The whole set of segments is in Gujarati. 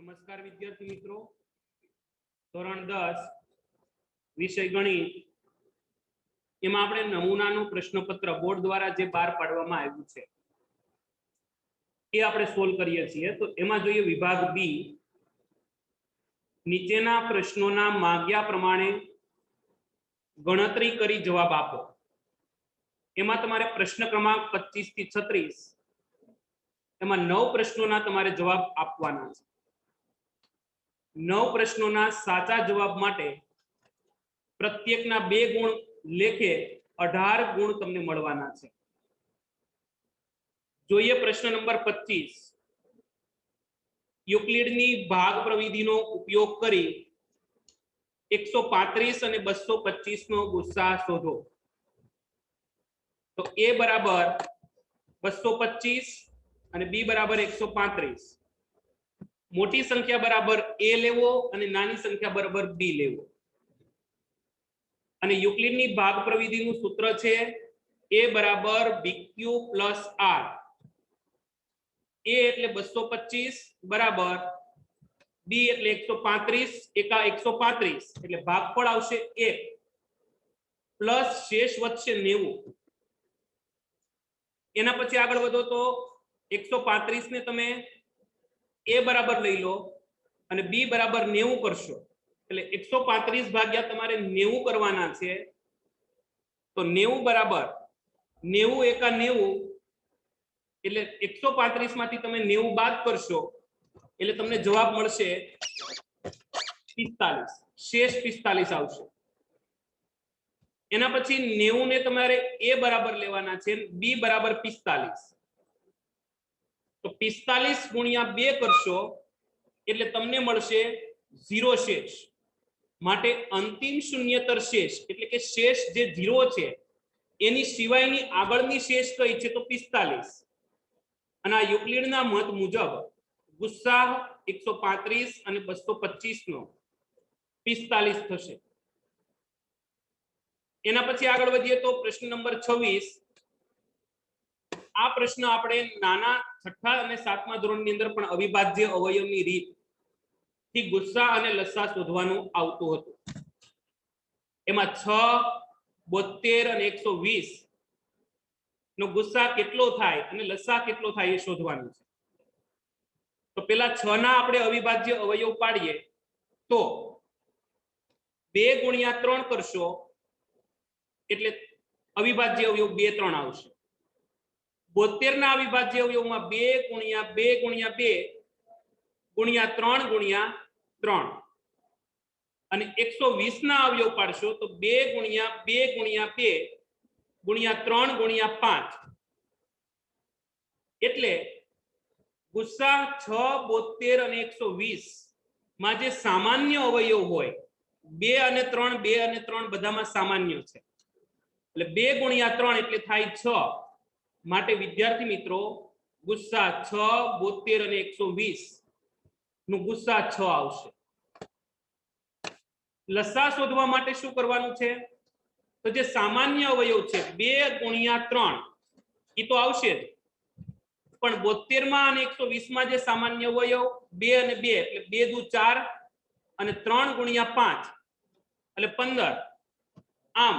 નમસ્કાર વિદ્યાર્થી મિત્રો, ધોરણ 10 વિષય ગણિત એમાં આપણે નમૂનાનું પ્રશ્નપત્ર બોર્ડ દ્વારા જે બહાર પાડવામાં આવ્યું છે એ આપણે સોલ્વ કરીએ છીએ। તો એમાં જોઈએ વિભાગ બી, નીચેના પ્રશ્નોના માંગ્યા પ્રમાણે ગણતરી કરી જવાબ આપો। એમાં તમારે પ્રશ્ન ક્રમાંક 25 થી 36 એમાં 9 પ્રશ્નોના તમારે જવાબ આપવાના છે। 9 પ્રશ્નોના સાચા જવાબ માટે પ્રત્યેકના 2 ગુણ લેખે 18 ગુણ તમને મળવાના છે। જોઈએ પ્રશ્ન નંબર 25, યુક્લિડની ભાગ પ્રવિધિનો ઉપયોગ કરી 135 અને 225 નો ગુસ્સા શોધો। તો a બરાબર 225 અને b બરાબર 135, મોટી સંખ્યા બરાબર a લેવો અને નાની સંખ્યા બરાબર b લેવો। અને યુક્લિડની ભાગ પ્રવિધિનું સૂત્ર છે a બરાબર bq + r। a એટલે 225 બરાબર b એટલે 135, એકા 135 એટલે ભાગફળ આવશે 1 પ્લસ શેષ વધશે 90। એના પછી આગળ વધો તો 135 ને તમે a બરાબર લઈ લો અને b બરાબર 90 કરશો એટલે 135 ભાગ્યા તમારે 90 કરવાના છે। તો 90 બરાબર 90 એકા 90 એટલે 135 માંથી તમે 90 બાદ કરશો એટલે તમને જવાબ મળશે 45, શેષ 45 આવશે। એના પછી 90 ને તમારે a બરાબર લેવાના છે, b બરાબર 45, તો 45 ગુણ્યા 2 કરશો એટલે તમને મળશે 0 શેષ। માટે અંતિમ શૂન્યતર શેષ એટલે કે શેષ જે 0 છે એની સિવાયની આગળની શેષ કઈ છે તો 45। અને આ યુક્લિડના મત મુજબ ગુસ્સા 135 અને 225 નો 45 થશે। એના પછી આગળ વધીએ તો પ્રશ્ન નંબર 26, આ પ્રશ્ન આપણે નાના 6ઠા અને 7મા ધોરણની અંદર પણ અવિભાજ્ય અવયવની રીત થી ગુસ્સા અને લસા શોધવાનું આવતું હતું। એમાં 6, 72 અને 120 નો ગુસ્સા કેટલો થાય અને લસા કેટલો થાય એ શોધવાનું છે। તો પેલા 6 ના આપણે અવિભાજ્ય અવયવ પાડીએ તો 2 ગુણ્યા 3 કરશો એટલે અવિભાજ્ય અવયવ 2 3 આવશે। 72 ના અવિભાજ્ય અવયવમાં 2 ગુણ્યા 2 ગુણ્યા 2 ગુણ્યા 3 ગુણ્યા 3 અને 120 ના અવયવ પાડશો તો 2 ગુણ્યા 2 ગુણ્યા 2 ગુણ્યા 3 ગુણ્યા 5 એટલે ગુસ્સા 6, 72 અને 120 માં જે સામાન્ય અવયવ હોય 2 અને 3, 2 અને 3 બધામાં સામાન્ય છે એટલે 2 ગુણ્યા 3 એટલે થાય 6। માટે વિદ્યાર્થી મિત્રો ગુસ્સા 6, 72 અને 120 નું ગુસ્સા 6 આવશે। લસા શોધવા માટે શું કરવાનું છે તો જે સામાન્ય અવયવ છે 2 ગુણ્યા 3 એ તો આવશે જ, પણ 72 માં અને 120 માં જે સામાન્ય અવયવ 2 અને 2 એટલે 2 દુ 4 અને 3 ગુણ્યા 5 એટલે 15, આમ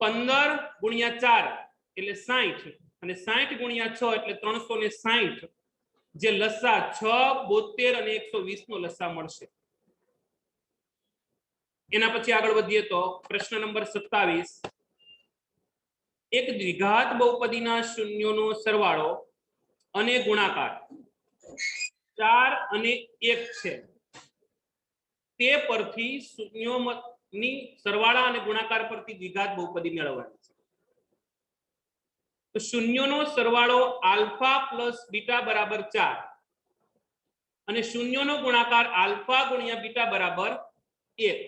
15 ગુણ્યા 4 એટલે 60 અને 60 ગુણ્યા 6 એટલે 360, જે લસા 6, 72 અને 120 નો લસા મળશે। એના પછી આગળ વધીએ તો પ્રશ્ન નંબર 27, એક દ્વિઘાત બહુપદીના શૂન્યોનો સરવાળો અને ગુણાકાર 4 અને 1 છે તે પરથી શૂન્યોની સરવાળા અને ગુણાકાર પરથી દ્વિઘાત બહુપદી મેળવવાની છે। તો શૂન્યોનો સરવાળો આલ્ફા પ્લસ બીટા બરાબર 4 અને શૂન્યોનો ગુણાકાર આલ્ફા ગુણ્યા બીટા બરાબર 1।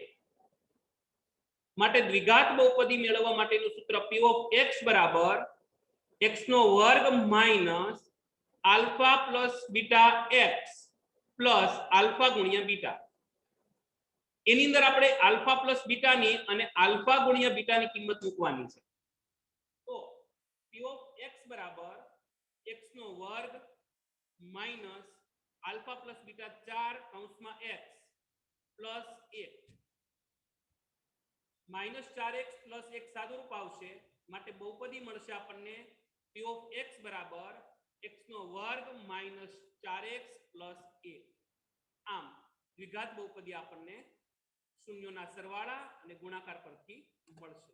માટે દ્વિઘાત બહુપદી મેળવવા માટેનું સૂત્ર p of x બરાબર x નો વર્ગ minus alpha plus beta x plus alpha ગુણ્યા બીટા। એની અંદર આપણે આલ્ફા પ્લસ બીટાની અને આલ્ફા ગુણ્યા બીટાની કિંમત મૂકવાની છે। તો p of x બરાબર x નો વર્ગ માઈનસ આલ્ફા પ્લસ બીટા 4 કૌંસમાં x plus 1 minus 4x plus 1 સાદુરૂપ આવશે માટે બહુપદી મળશે આપણને p ઓફ x બરાબર x નો વર્ગ માઇનસ 4x પ્લસ 1. આમ દ્વિઘાત બહુપદી આપણને શૂન્યોના સરવાળા અને ગુણાકાર પરથી મળશે.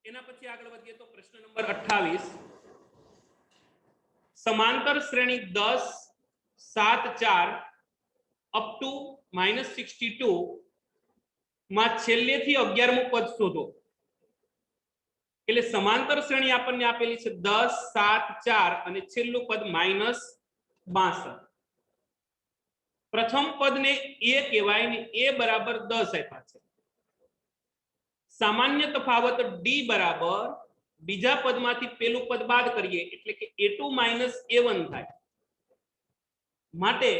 એના પછી આગળ વધીએ તો પ્રશ્ન નંબર 28 સમાંતર શ્રેણી 10 7 4 અપ ટુ -62 માં છેલ્લેથી 11મું પદ શોધો. એટલે સમાંતર શ્રેણી આપણને આપેલી છે 10 7 4 અને છેલ્લું પદ -62. પ્રથમ પદને a કહેવાય ને a બરાબર 10 આપ્યા છે. સામાન્ય તફાવત d બરાબર બીજા પદમાંથી પેલું પદ બાદ કરીએ એટલે કે a2 a1 થાય. માટે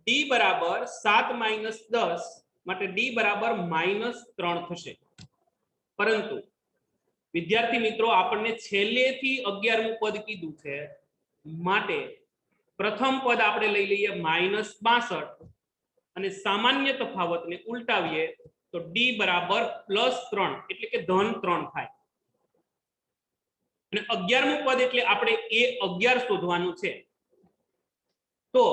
d બરાબર 7 - 10 માટે d બરાબર -3 થશે. પરંતુ વિદ્યાર્થી મિત્રો આપણને છેલ્લેથી 11મું પદ કીધું છે માટે પ્રથમ પદ આપણે લઈ લઈએ -62 અને સામાન્ય તફાવતને ઉલટાવીએ તો d બરાબર +3 એટલે કે -3 થાય. અને 11મું પદ એટલે આપણે a11 શોધવાનું છે. તો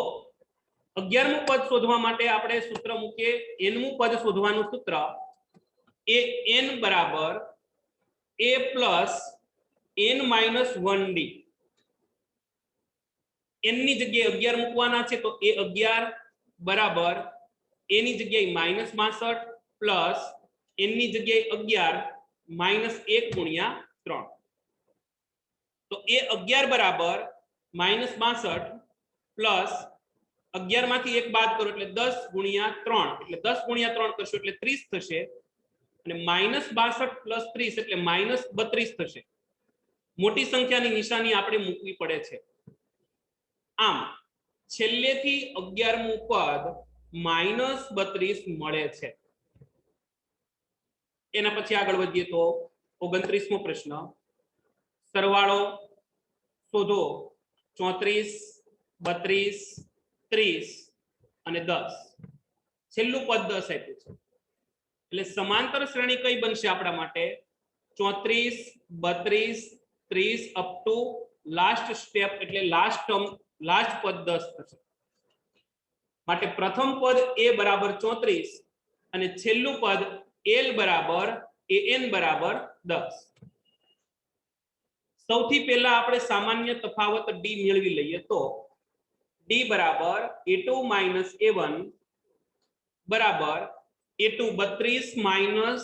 11મું પદ શોધવા માટે આપણે સૂત્ર મૂકીએ. nમું પદ શોધવાનું સૂત્ર એ n બરાબર a plus n minus 1d. n ની જગ્યાએ 11 મૂકવાના છે તો એ 11 બરાબર a ની જગ્યાએ -62 પ્લસ n ની જગ્યાએ 11 -1 ગુણ્યા 3. તો એ 11 બરાબર -62 પ્લસ 11 માંથી 1 બાદ કરો એટલે 10 ગુણ્યા 3 એટલે 10 ગુણ્યા 3 કરશો એટલે 30 થશે. અને -62 પ્લસ 30 એટલે -32 થશે. મોટી સંખ્યાની નિશાની આપણે મૂકવી પડે છે. આમ છેલ્લેથી 11મું પદ -32 મળે છે. એના પછી આગળ વધીએ તો 29મો પ્રશ્ન સરવાળો શોધો 34 32 30 અને 10. છેલ્લું પદ 10 આપ્યું છે એટલે સમાંતર શ્રેણી કઈ બનશે આપણા માટે 34 32 30 અપ ટુ લાસ્ટ સ્ટેપ એટલે લાસ્ટ ટર્મ લાસ્ટ પદ 10 થશે. માટે પ્રથમ પદ a બરાબર 34 અને છેલ્લું પદ l બરાબર an બરાબર 10. સૌથી પહેલા આપણે સામાન્ય તફાવત d મેળવી લઈએ તો d બરાબર a2 a1 બરાબર a2 32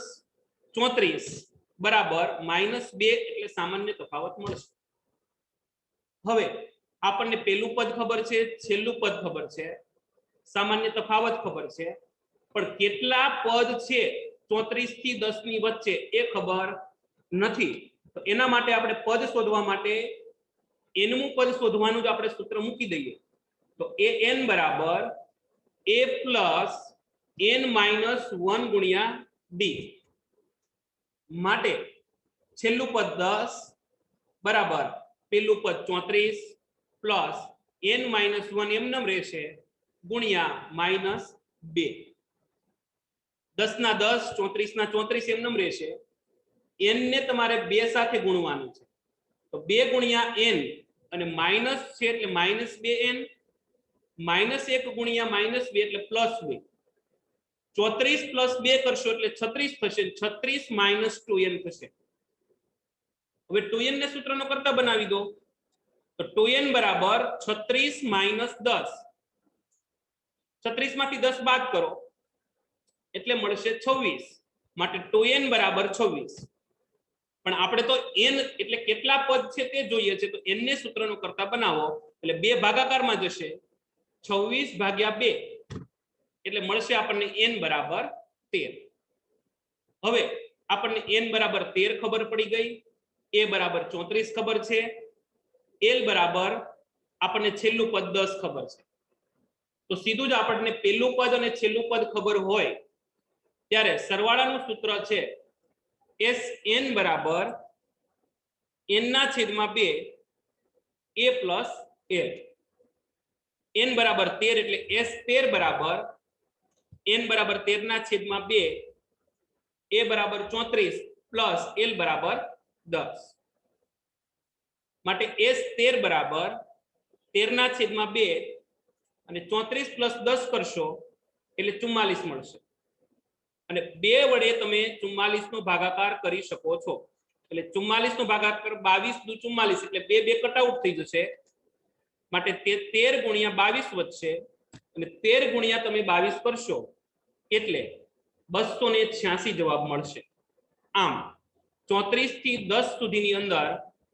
34 બરાબર -2 એટલે સામાન્ય તફાવત મળશે. હવે આપણને પહેલું પદ ખબર છે, છેલ્લું પદ ખબર છે, સામાન્ય તફાવત ખબર છે, પણ કેટલા પદ છે 34 થી 10 ની વચ્ચે એ ખબર નથી. તો એના માટે આપણે પદ શોધવા માટે nમું પદ શોધવાનું જ આપણે સૂત્ર મૂકી દઈએ તો an બરાબર a પ્લસ n માઇનસ 1 ગુણ્યા d. માટે છેલ્લું પદ 10 બરાબર પેલું પદ 34 પ્લસ n માઇનસ 1 એમનેમ રહેશે ગુણ્યા -2. 10 ના 10 34 ના 34 એમનેમ રહેશે. n ને તમારે 2 સાથે ગુણવાનું છે તો 2 ગુણ્યા n અને માઇનસ છે એટલે -2n -1 ગુણ્યા -2 એટલે +2. 34 પ્લસ 2 કરશો એટલે 36 થશે. 36 - 2n થશે. હવે 2n ને સૂત્રનો કરતા બનાવી દો તો 2n બરાબર 36 - 10. 36 માંથી 10 બાદ કરો એટલે મળશે 26. માટે 2n બરાબર 26. પણ આપણે તો n એટલે કેટલા પદ છે તે જોઈએ છે તો n ને સૂત્રનો કરતા બનાવો એટલે 2 ભાગાકારમાં જશે 26 ભાગ્યા 2 એટલે મળશે આપણને n બરાબર 13. હવે આપણને n બરાબર 13 ખબર પડી ગઈ, a બરાબર 34 ખબર છે, l બરાબર આપણને છેલ્લું પદ 10 ખબર છે. તો સીધું જ આપણને પહેલું પદ અને છેલ્લું પદ ખબર હોય ત્યારે સરવાળાનું સૂત્ર છે Sn બરાબર n ના છેદમાં 2 a પ્લસ l. n બરાબર 13 એટલે s13 બરાબર n બરાબર 13 ના છેદમાં 2 a બરાબર 34 પ્લસ l બરાબર 10 માટે s13 બરાબર 13 ના છેદમાં 2 અને 34 પ્લસ 10 કરશો એટલે 44 મળશે અને 2 વડે તમે 44 નો ભાગાકાર કરી શકો છો એટલે 44 નો ભાગાકાર 22 દુ 44 એટલે 2 2 કટ આઉટ થઈ જશે માટે 13 ગુણ્યા 22 વધશે અને 13 ગુણ્યા તમે 22 કરશો એટલે 286 જવાબ મળશે આમ 34 થી 10 સુધીની અંદર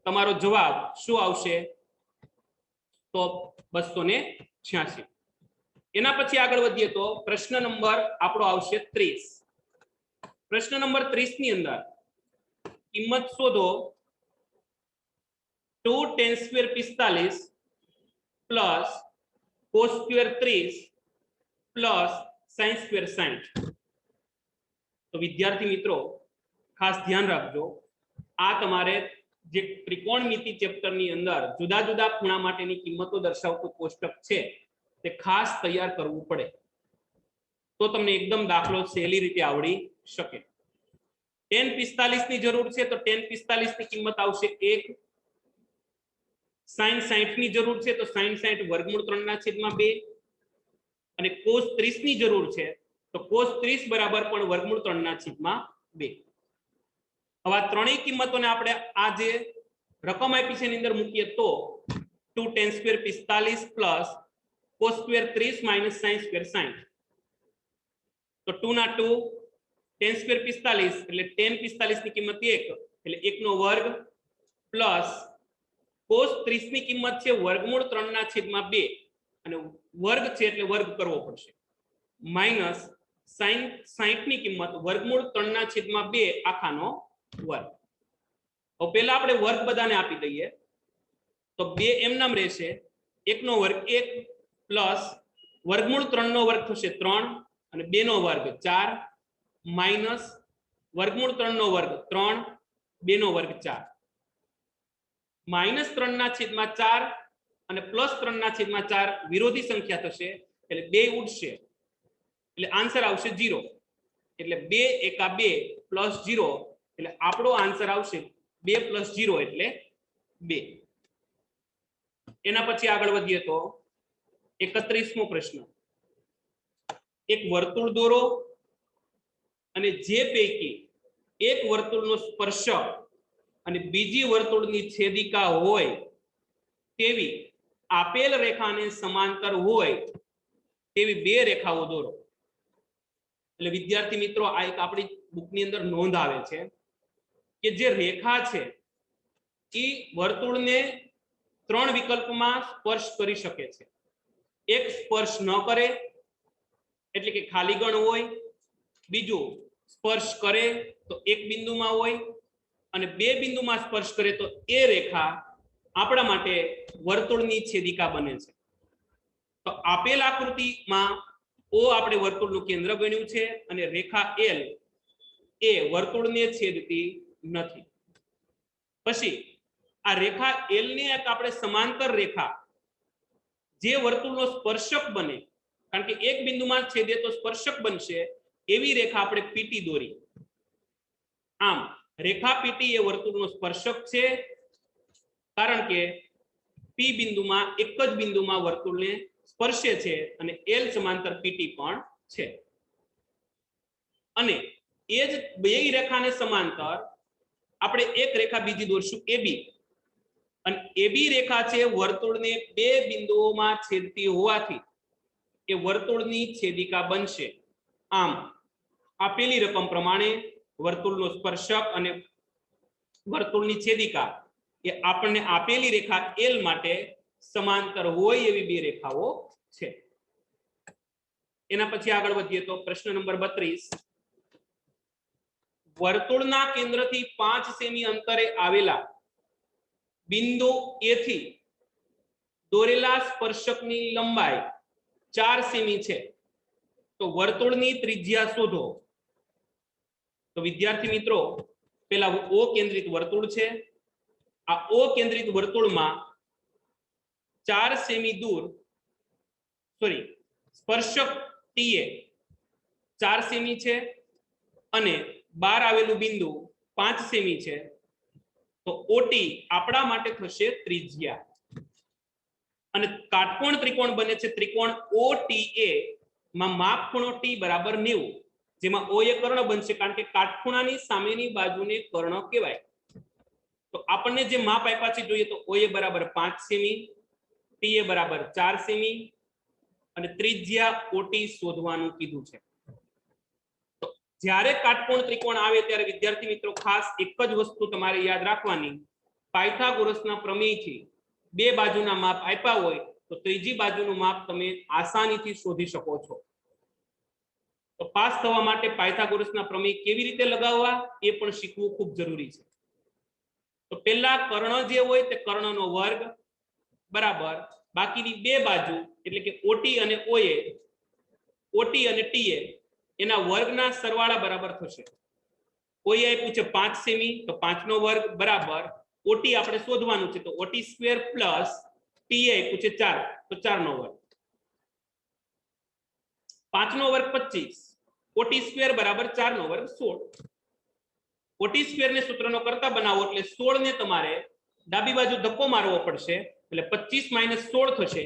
તમારો જવાબ શું આવશે તો 286 એના પછી આગળ વધીએ તો પ્રશ્ન નંબર આપણો આવશે 30 પ્રશ્ન નંબર 30 ની અંદર કિંમત શોધો 2 tan square 45 plus cos square 30 plus sin square 60 તો વિદ્યાર્થી મિત્રો ખાસ ધ્યાન રાખજો આ તમારે જે ત્રિકોણમિતિ ચેપ્ટર ની અંદર જુદા જુદા ખૂણા માટેની કિંમતો દર્શાવતું કોષ્ટક છે તે ખાસ તૈયાર કરવું પડે તો તમને એકદમ દાખલો સહેલી રીતે આવડી શકે tan 45 ની જરૂર છે તો tan 45 ની કિંમત આવશે 1 sin 60 ની જરૂર છે તો sin 60 વર્ગમૂળ 3 ના છેદમાં 2 અને cos 30 ની જરૂર છે તો cos 30 બરાબર પણ વર્ગમૂળ 3 ના છેદમાં 2 હવે આ ત્રણેય કિંમતોને આપણે આ જે રકમ આપી છે એની અંદર મૂકીએ તો 2 tan square 45 plus cos square 30 minus sin square 60 તો 2 ના 2 tan સ્ક્વેર 45 એટલે tan 45 ની કિંમત 1 એટલે 1 નો વર્ગ પ્લસ cos 30 ની કિંમત છે વર્ગમૂળ 3 ના છેદમાં 2 અને વર્ગ છે એટલે વર્ગ કરવો પડશે માઈનસ sin 60 ની કિંમત વર્ગમૂળ 3 ના છેદમાં 2 આખાનો વર્ગ તો પહેલા આપણે વર્ગ બધાને આપી દઈએ તો 2 એમ નામ રહેશે 1 નો વર્ગ 1 પ્લસ વર્ગમૂળ 3 નો વર્ગ થશે 3 અને 2 નો વર્ગ 4 માઈનસ વર્ગમૂળ 3 નો વર્ગ 3 2 નો વર્ગ 4 માઈનસ 3 ના છેદમાં 4 અને પ્લસ 3 ના છેદમાં 4 વિરોધી સંખ્યા થશે એટલે 2 ઉડશે એટલે આન્સર આવશે 0 એટલે 2 એકા 2 પ્લસ 0 એટલે આપણો આન્સર આવશે 2 પ્લસ 0 એટલે 2 એના પછી આગળ વધીએ તો 31મો પ્રશ્ન એક વર્તુળ દોરો અને જે પૈકી એક વર્તુળનો સ્પર્શક અને બીજી વર્તુળની છેદિકા હોય તેવી આપેલ રેખાને સમાંતર હોય તેવી બે રેખાઓ દોરો એટલે વિદ્યાર્થી મિત્રો આ એક આપણી બુકની અંદર નોંધ આવે છે કે જે રેખા છે એ વર્તુળને ત્રણ વિકલ્પમાં સ્પર્શ કરી શકે છે એક સ્પર્શ ન કરે એટલે કે ખાલી ગણ હોય બીજું સ્પર્શ કરે તો એક બિંદુમાં હોય અને બે બિંદુમાં સ્પર્શ કરે તો એ રેખા આપણા માટે વર્તુળની છેદિકા બને છે તો આપેલ આકૃતિમાં ઓ આપણે વર્તુળનું કેન્દ્ર ગણ્યું છે અને રેખા એલ એ વર્તુળને છેદતી નથી પછી આ રેખા એલ ને એક આપણે સમાંતર રેખા જે વર્તુળનો સ્પર્શક બને કારણ કે એક બિંદુમાં છેદે તો સ્પર્શક બનશે એવી રેખા આપણે પીટી દોરી આમ રેખા પીટી એ વર્તુળનો સ્પર્શક છે કારણ કે પી બિંદુમાં એક જ બિંદુમાં વર્તુળને સ્પર્શે છે અને એલ સમાંતર પીટી પણ છે અને એ જ બે રેખાને સમાંતર આપણે એક રેખા બીજી દોરશું એબી અને એબી રેખા છે વર્તુળને બે બિંદુઓમાં છેદતી હોવાથી એ વર્તુળની છેદિકા બનશે આમ આપેલી રકમ પ્રમાણે વર્તુળનો સ્પર્શક અને વર્તુળની છેદિકા એ આપણને આપેલી રેખા એલ માટે સમાંતર હોય એવી બે રેખાઓ છે એના પછી આગળ વધીએ તો પ્રશ્ન નંબર 32 વર્તુળના કેન્દ્રથી 5 સેમી અંતરે આવેલા બિંદુ એ થી દોરેલા સ્પર્શકની લંબાઈ 4 સેમી છે તો વર્તુળની ત્રિજ્યા શોધો તો વિદ્યાર્થી મિત્રો પેલા ઓ કેન્દ્રિત વર્તુળ છે આ ઓ કેન્દ્રિત વર્તુળમાં 4 સેમી દૂર સોરી સ્પર્શક ટીએ 4 સેમી છે અને બહાર આવેલું બિંદુ 5 સેમી છે, તો ઓટી આપણા માટે થશે ત્રિજ્યા. અને કાટકોણ ત્રિકોણ બને છે ત્રિકોણ OTA માં માપ ખૂણો T બરાબર 90, જેમાં O એ કર્ણ બનશે કારણ કે કાટખૂણાની સામેની બાજુને કર્ણ કહેવાય. તો આપણને જે માપ આપ્યા છે જોઈએ તો OA બરાબર 5 સેમી, TA બરાબર 4 સેમી અને ત્રિજ્યા OT શોધવાનું કીધું છે. તો જ્યારે કાટકોણ ત્રિકોણ આવે ત્યારે વિદ્યાર્થી મિત્રો ખાસ એક જ વસ્તુ તમારે યાદ રાખવાની, પાયથાગોરસના પ્રમેયથી બે બાજુના માપ આપ્યા હોય તો ત્રીજી બાજુનું માપ તમે આસાનીથી શોધી શકો છો. તો પાસ થવા માટે પાયથાગોરસના પ્રમેય કેવી રીતે લગાવવા એ પણ શીખવું ખૂબ જરૂરી છે. તો પહેલા કર્ણ જે હોય તે કર્ણનો વર્ગ બરાબર બાકીની બે બાજુ એટલે કે OT અને OA, OT અને TA એના વર્ગના સરવાળા બરાબર થશે. OA આપ્યું છે 5 સેમી તો 5 નો વર્ગ બરાબર OT આપણે શોધવાનું છે તો OT સ્ક્વેર પ્લસ TA આપ્યું છે 4 તો 4 નો વર્ગ, 5 નો વર્ગ 25, OT સ્ક્વેર બરાબર 4 નો વર્ગ 16. OT સ્ક્વેર ને સૂત્રનો કરતા બનાવો એટલે 16 ને તમારે ડાબી બાજુ ધક્કો મારવો પડશે એટલે 25 - 16 થશે.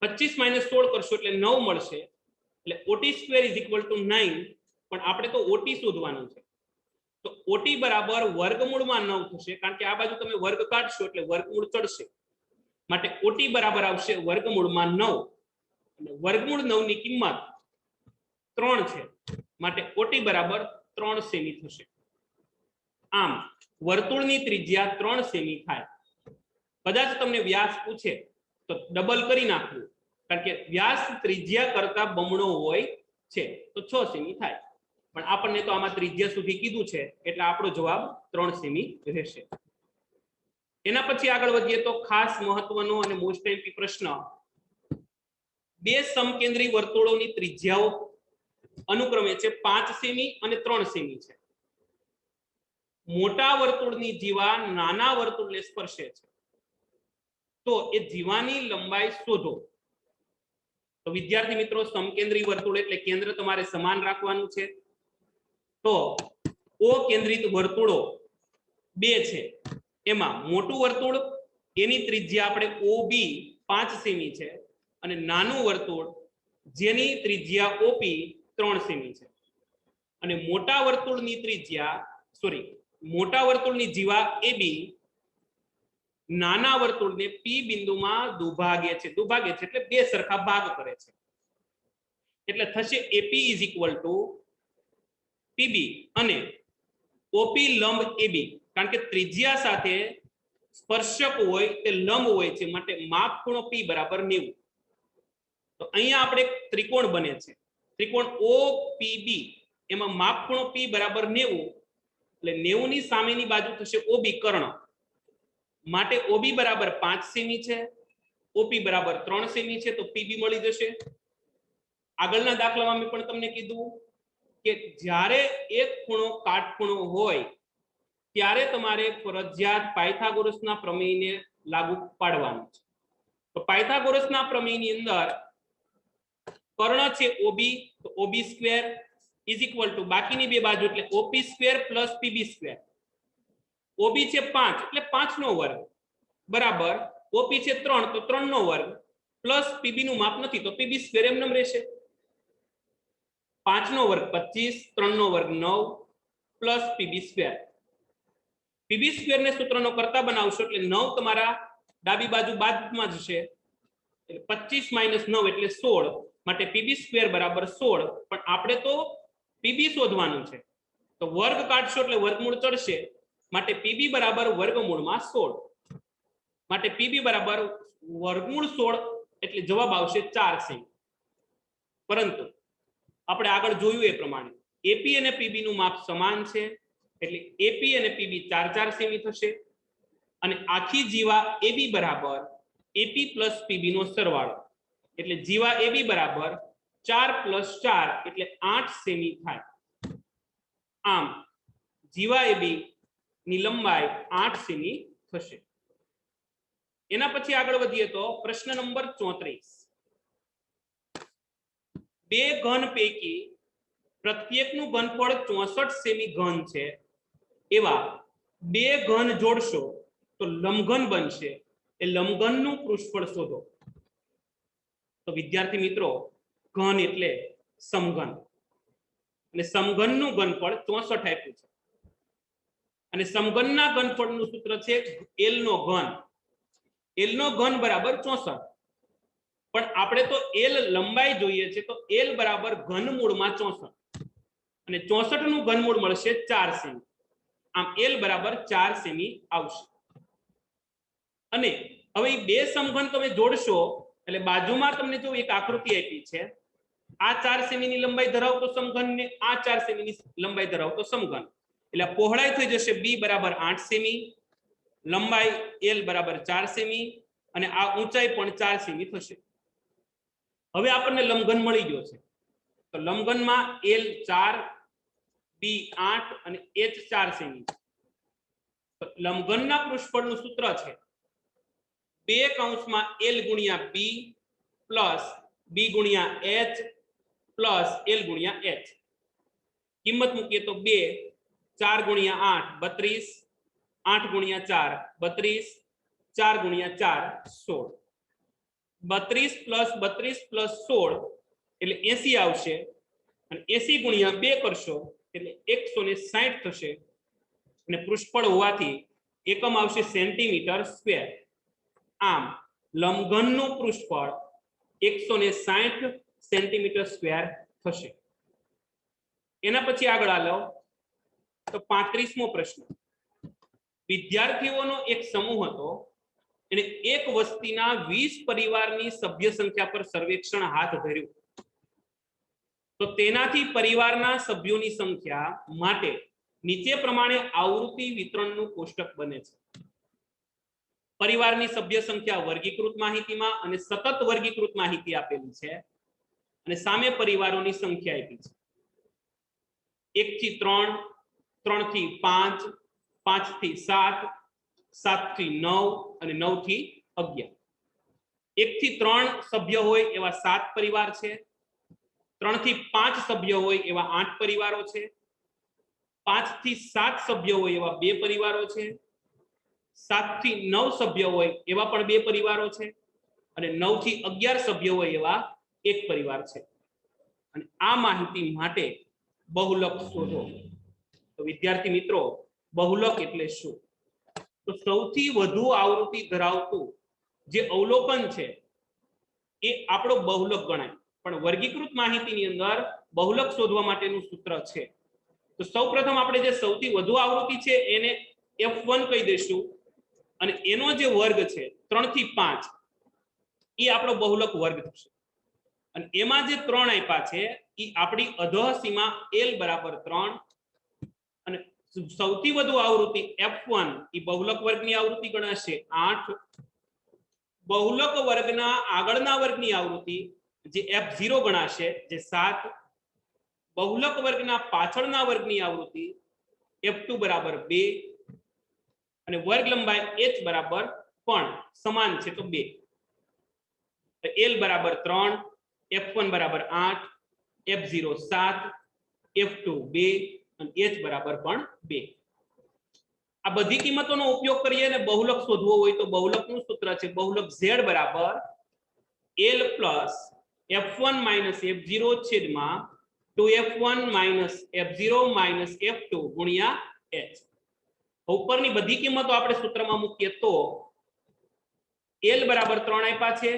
25 - 16 કરશો એટલે 9 મળશે એટલે OT સ્ક્વેર = 9, પણ આપણે તો OT શોધવાનું છે તો OT બરાબર વર્ગમૂળમાં 9 થશે કારણ કે આ બાજુ તમે વર્ગ કાઢશો એટલે વર્ગમૂળ ચડશે, માટે OT બરાબર આવશે વર્ગમૂળમાં 9 અને વર્ગમૂળ 9 ની કિંમત 3 છે માટે OT બરાબર 3 સેમી થશે. આમ વર્તુળની ત્રિજ્યા 3 સેમી થાય. કદાચ તમને વ્યાસ પૂછે તો ડબલ કરી નાખવું કારણ કે વ્યાસ ત્રિજ્યા કરતા બમણો હોય છે તો 6 સેમી થાય, પણ આપણને તો આમાં ત્રિજ્યા સુધી કીધું છે એટલે આપણો જવાબ 3 સેમી રહેશે. એના પછી આગળ વધીએ તો ખાસ મહત્વનો અને મોસ્ટ આઈએમપી પ્રશ્ન, બે સમકેન્દ્રી વર્તુળોની ત્રિજ્યાઓ અનુક્રમે છે 5 સેમી અને 3 સેમી છે. મોટા વર્તુળની જીવા નાના વર્તુળને સ્પર્શે છે તો એ જીવાની લંબાઈ શોધો. તો વિદ્યાર્થી મિત્રો સમકેન્દ્રી વર્તુળ એટલે કેન્દ્ર તમારે સમાન રાખવાનું છે. તો O કેન્દ્રિત વર્તુળો બે છે, એમાં મોટું વર્તુળ એની ત્રિજ્યા આપણે OB 5 સેમી છે અને નાનું વર્તુળ જેની ત્રિજ્યા OP 3 સેમી છે. અને મોટા વર્તુળની ત્રિજ્યા મોટા વર્તુળની જીવા AB નાના વર્તુળને P બિંદુમાં દુભાગે છે એટલે બે સરખા ભાગ કરે છે એટલે થશે AP = PB અને OP લંબ AB, કારણ કે ત્રિજ્યા સાથે સ્પર્શક હોય તે લંબ હોય છે માટે માપ ખૂણો P બરાબર 90. તો અહીંયા આપણે ત્રિકોણ બને છે ત્રિકોણ OPB, એમાં માપ ખૂણો P બરાબર 90 એટલે 90 ની સામેની બાજુ થશે OB કર્ણ, માટે OB બરાબર 5 સેમી છે, OP બરાબર 3 સેમી છે તો PB મળી જશે. આગળના દાખલામાં મેં પણ તમને કીધું કે જ્યારે એક ખૂણો કાટખૂણો હોય ત્યારે તમારે ફરજિયાત પાયથાગોરસના પ્રમેયને લાગુ પાડવાનું છે. તો પાયથાગોરસના પ્રમેયની અંદર કર્ણ છે OB તો OB સ્ક્વેર = બાકીની બે બાજુ એટલે OP square plus PB square. OB છે 5 એટલે 5 નો વર્ગ બરાબર OP છે 3 તો 3 નો વર્ગ પ્લસ PB નું માપ નથી તો PB સ્ક્વેર એમનેમ રહેશે. 5 નો વર્ગ 25, 3 નો વર્ગ 9 plus PB square. PB square ને સૂત્રનો કરતા બનાવશો એટલે 9 તમારા ડાબી બાજુ બાદમાં જશે એટલે 25 - 9 એટલે 16, માટે PB સ્ક્વેર બરાબર 16, પણ આપણે તો PB શોધવાનું છે તો વર્ગ કાઢશો એટલે વર્ગમૂળ ચડશે માટે PB બરાબર વર્ગમૂળમાં 16, માટે PB બરાબર વર્ગમૂળ 16 એટલે જવાબ આવશે 4 સેમી. પરંતુ આપણે આગળ જોયું એ પ્રમાણે AP અને PB નું માપ સમાન છે એટલે AP અને PB 4 સેમી થશે અને આખી જીવા AB બરાબર AP પ્લસ PB નો સરવાળો એટલે જીવા AB બરાબર 4 + 4 એટલે 8 સેમી થાય. આમ જીવા AB ની લંબાઈ 8 સેમી થશે. એના પછી આગળ વધીએ તો પ્રશ્ન નંબર 34, બે ઘન પૈકી પ્રત્યેકનું ઘનફળ 64 સેમી ઘન છે એવા બે ઘન જોડશો તો લંબઘન બનશે. એ લંબઘનનું પૃષ્ઠફળ શોધો. તો વિદ્યાર્થી મિત્રો, ઘન એટલે સમઘન, અને સમઘનનું ઘનફળ 64 આપ્યું છે, અને સમઘનના ઘનફળનું સૂત્ર છે L નો ઘન. L નો ઘન બરાબર 64, પણ આપણે તો L લંબાઈ જોઈએ છે, તો L બરાબર ઘનમૂળમાં 64, અને 64 નું ઘનમૂળ મળશે 4 સેમી. આમ L બરાબર 4 સેમી આવશે. અને હવે બે સમઘન તમે જોડશો એટલે બાજુમાં તમને જો એક આકૃતિ આપી છે, આ 4 સેમીની લંબાઈ ધરાવતો સમઘન ને આ 4 સેમીની લંબાઈ ધરાવતો સમઘન, એટલે પહોળાઈ થઈ જશે b બરાબર 8 સેમી, લંબાઈ L બરાબર 4 સેમી, અને આ ઊંચાઈ પણ 4 સેમી થશે. હવે આપણને લંબઘન મળી ગયો છે. તો લંબઘનમાં L 4, b 8 અને h 4 સેમી. તો લંબઘનના પૃષ્ઠફળનું સૂત્ર છે 2 કૌંસમાં L ગુણ્યા b પ્લસ b ગુણ્યા h પ્લસ L ગુણ્યા h. કિંમત મૂકીએ તો 2, 4 ગુણ્યા 8 32, 8 ગુણ્યા 4 32, 4 ગુણ્યા 4 16, 32 પ્લસ 16 એટલે 80 આવશે, અને 80 ગુણ્યા 2 કરશો એટલે 160 થશે, અને પૃષ્ઠફળ હોવાથી એકમ આવશે સેન્ટીમીટર સ્ક્વેર. આમ લંબઘનનું પૃષ્ઠફળ 160 સેન્ટીમીટર સ્ક્વેર થશે. એના પછી આગળ આલો તો 35મો પ્રશ્ન. વિદ્યાર્થીઓનો એક સમૂહ હતો, એને એક વસ્તીના 20 પરિવારની સભ્ય સંખ્યા પર સર્વેક્ષણ હાથ ધર્યું. તો તેનાથી પરિવારના સભ્યોની સંખ્યા માટે નીચે પ્રમાણે આવૃત્તિ વિતરણનું કોષ્ટક બને છે. પરિવારની સભ્ય સંખ્યા વર્ગીકૃત માહિતીમાં અને સતત વર્ગીકૃત માહિતી આપેલી છે, અને સામે પરિવારોની સંખ્યા આપી છે 1 થી 3, 3 થી 5, 5 થી 7, 7 થી 9 અને 9 થી 11. 1 થી 3 સભ્ય હોય એવા 7 પરિવાર છે, 3 થી 5 સભ્ય હોય એવા 8 પરિવારો છે, 5 થી 7 સભ્ય હોય એવા 2 પરિવારો છે, 7 થી 9 સભ્ય હોય એવા પણ 2 પરિવારો છે, અને 9 થી 11 સભ્ય હોય એવા 1 પરિવાર છે. અને આ માહિતી માટે બહુલક શોધો. તો વિદ્યાર્થી મિત્રો, બહુલક એટલે શું? તો સૌથી વધુ આવૃત્તિ ધરાવતું જે અવલોકન છે એ આપણો બહુલક ગણાય. પણ વર્ગીકૃત માહિતીની અંદર બહુલક શોધવા માટેનું સૂત્ર છે. તો સૌપ્રથમ આપણે જે સૌથી વધુ આવૃત્તિ છે એને F1 કહી દઈશું, અને એનો જે વર્ગ છે 3 થી 5 એ આપણો બહુલક વર્ગ થશે. અને એમાં જે 3 આપ્યા છે એ આપણી અધઃ સીમા L બરાબર 3, અને સૌથી વધુ આવૃત્તિ F1 એ બહુલક વર્ગની આવૃત્તિ ગણાશે 8. બહુલક વર્ગના આગળના વર્ગની આવૃત્તિ જે F0 ગણાશે જે 7. બહુલક વર્ગના પાછળના વર્ગની આવૃત્તિ F2 બરાબર 2, અને વર્ગ લંબાઈ h બરાબર પણ સમાન છે તો 2. L બરાબર 3, F1 બરાબર 8, F0 7, F2 2 અને h બરાબર પણ 2. આ બધી કિંમતોનો ઉપયોગ કરીએ અને બહુલક શોધવો હોય તો બહુલકનું સૂત્ર છે બહુલક z બરાબર L plus F1 minus F0 છેદમાં 2F1 minus F0 minus F2 ગુણ્યા h. ઉપરની બધી કિંમતો આપણે સૂત્રમાં મૂકીએ તો L બરાબર 3 આપ્યા છે,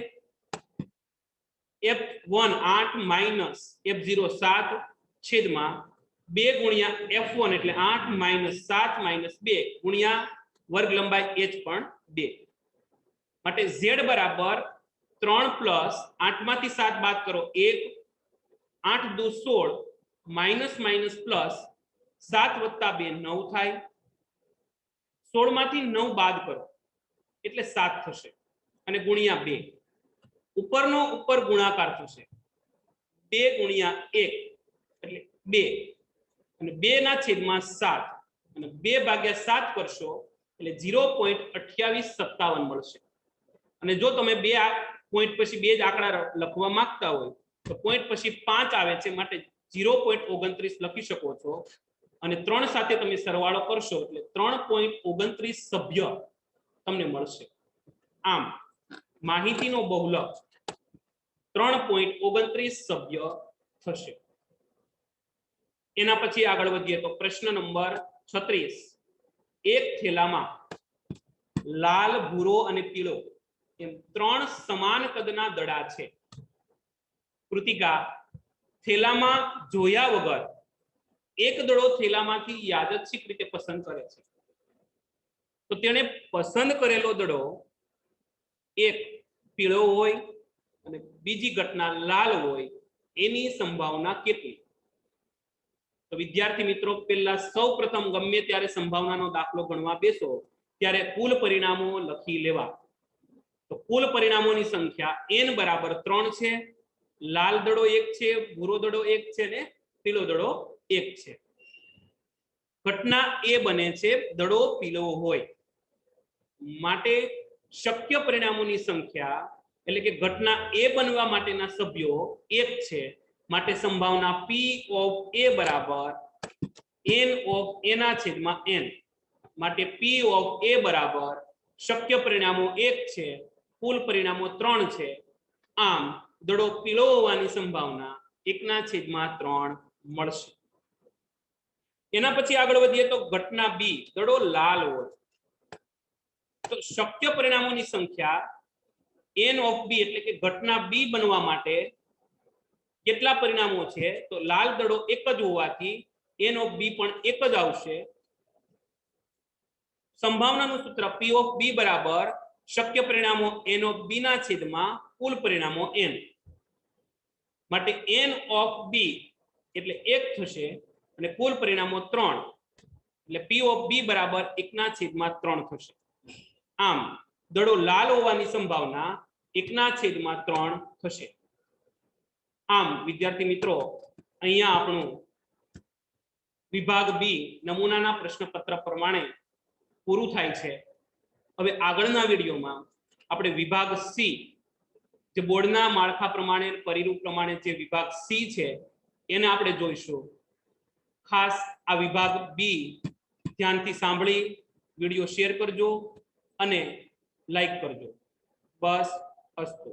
F1 8 માઇનસ F0 7 છેદમાં 2 ગુણ્યા F1 એટલે 8 માઇનસ 7 માઇનસ 2 ગુણ્યા વર્ગ લંબાઈ h પણ 2. માટે z બરાબર 3 પ્લસ 8 માંથી 7 બાદ કરો 1, 8 દુ 16 માઇનસ માઇનસ પ્લસ 7 વત્તા 2 9 થાય. 16 માંથી 9 બાદ કરો એટલે 7 થશે, અને ગુણ્યા 2. ઉપરનો ઉપર ગુણાકાર થશે 2 ગુણ્યા 1 એટલે 2, અને 2 ના છેદમાં 7, અને 2 ભાગ્યા 7 કરશો એટલે 0.2857 મળશે. અને જો તમે બે પોઈન્ટ પછી બે જ આંકડા લખવા માંગતા હોય તો પોઈન્ટ પછી 5 આવે છે માટે 0.29 લખી શકો છો અને 3 સાથે તમે સરવાળો કરશો એટલે 3.29 સભ્ય તમને મળશે. આમ માહિતીનો બહુલક 3.29 સભ્ય થશે. એના પછી આગળ વધીએ તો પ્રશ્ન નંબર 36. એક થેલામાં લાલ, ભૂરો અને પીળો એમ 3 સમાન કદના દડા છે. કૃતિકા થેલામાં જોયા વગર એક દડો થેલામાંથી યાદચ્છિક રીતે પસંદ કરે છે. તો તેણે પસંદ કરેલો દડો એક પીળો હોય અને બીજી ઘટના લાલ હોય એની સંભાવના કેટલી? તો વિદ્યાર્થી મિત્રો પહેલા સૌપ્રથમ ગમે ત્યારે સંભાવનાનો દાખલો ગણવા બેસો ત્યારે કુલ પરિણામો લખી લેવા. તો કુલ પરિણામોની સંખ્યા n બરાબર 3 છે. લાલ દડો 1 છે, ભૂરો દડો 1 છે ને પીળો દડો 1 છે. ઘટના એ બને છે દડો પીળો હોય માટે શક્ય પરિણામોની સંખ્યા એટલે કે ઘટના એ બનવા માટેના સભ્યો 1 છે માટે સંભાવના p ઓફ a બરાબર n ઓફ a ના છેદમાં n માટે p ઓફ a બરાબર શક્ય પરિણામો 1 છે, કુલ પરિણામો 3 છે. આમ દડો પીળો હોવાની સંભાવના 1/3 મળશે. એના પછી આગળ વધીએ તો ઘટના બી દડો લાલ હોય તો શક્ય પરિણામોની સંખ્યા n ઓફ b એટલે કે ઘટના બી બનવા માટે કેટલા પરિણામો છે? તો લાલ દડો એક જ હોવાથી n ઓફ b પણ એક જ આવશે. સંભાવનાનું સૂત્ર p ઓફ b બરાબર શક્ય પરિણામો n ઓફ b ના છેદમાં કુલ પરિણામો n માટે n ઓફ b એટલે 1 થશે અને કુલ પરિણામો 3 એટલે p ઓફ b બરાબર 1/3 થશે. આમ દડો લાલ હોવાની સંભાવના 1/3 થશે. આમ વિદ્યાર્થી મિત્રો અહીંયા આપણું વિભાગ બી નમૂનાના પ્રશ્નપત્ર પ્રમાણે પૂરું થાય છે. હવે આગળના વિડીયોમાં આપણે વિભાગ સી જે બોર્ડના માળખા પ્રમાણે પરિરૂપ પ્રમાણે જે વિભાગ સી છે એને આપણે જોઈશું. ખાસ આ વિભાગ બી ધ્યાનથી સાંભળી વિડીયો શેર કરજો અને લાઈક કરજો. બસ અસ્તુ.